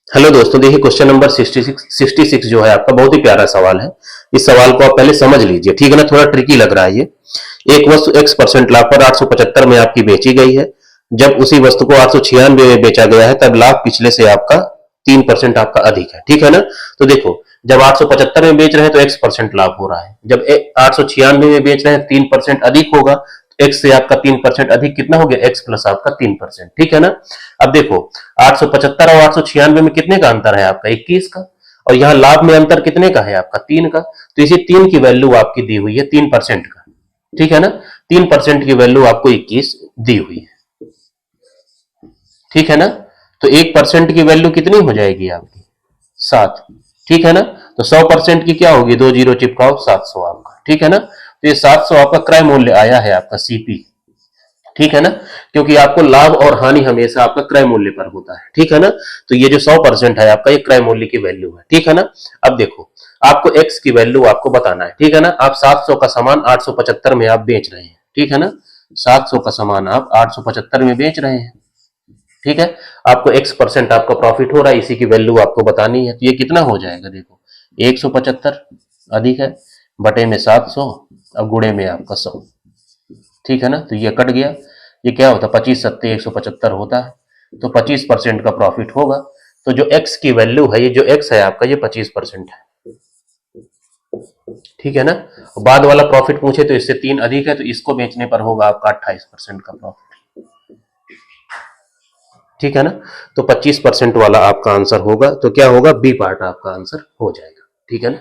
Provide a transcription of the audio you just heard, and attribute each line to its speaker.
Speaker 1: Hello दोस्तों, देखिए question number 66 जो है आपका बहुत ही प्यारा सवाल है। इस सवाल को आप पहले समझ लीजिए, ठीक है ना। थोड़ा ट्रिकी लग रहा है ये। एक वस्तु x परसेंट लाभ पर 875 में आपकी बेची गई है। जब उसी वस्तु को 896 में बेचा गया है तब लाभ पिछले से आपका 3% आपका अधिक है, ठीक है ना। तो देखो, जब 875 में बेच रहे हैं तो x परसेंट लाभ हो रहा है, जब 896 में बेच रहे हैं 3% अधिक होगा। x से आपका 3% अधिक कितना हो गया, x प्लस आपका 3%, ठीक है ना। अब देखो, 875 और 896 में कितने का अंतर है आपका, 21 का। और यहाँ लाभ में अंतर कितने का है आपका, 3 का। तो इसी 3 की वैल्यू आपकी दी हुई है 3% का, ठीक है ना। 3% की वैल्यू आपको 21 दी हुई है, ठीक है ना। तो 1% की वैल्यू कितनी हो जाएगी आपकी, 7, ठीक है ना। तो 100% की क्या होगी, 2 जीरो चिपकाओ, 700 आपका, ठीक है ना। तो ये 700 आपका क्रय मूल्य आया है आपका सीपी, ठीक है ना। क्योंकि आपको लाभ और हानि हमेशा आपका क्रय मूल्य पर होता है, ठीक है ना। तो ये जो 100% है आपका, ये क्रय मूल्य की वैल्यू है, ठीक है ना। अब देखो, आपको x की वैल्यू आपको बताना है, ठीक है ना। आप 700 का सामान 875 में आप बेच रहे हैं, ठीक है ना। 700 का सामान आप 875 में बेच रहे हैं, ठीक है। आपको x% आपका प्रॉफिट हो रहा है, इसी की वैल्यू आपको बतानी है। तो ये कितना हो जाएगा, देखो 175 अधिक है बटे में 700 अब गुणे में आपका 100, ठीक है ना। तो ये कट गया, ये क्या होता है, 25 सत्ते 175 होता है। तो 25% का प्रॉफिट होगा। तो जो x की वैल्यू है, ये जो x है आपका, ये 25% है, ठीक है ना। बाद वाला प्रॉफिट पूछे तो इससे 3 अधिक है, तो इसको बेचने पर होगा आपका 28% का प्रॉफिट, ठीक है ना। तो 25% वाला आपका आंसर होगा। तो क्या होगा, बी पार्ट आपका आंसर हो जाएगा, ठीक है ना।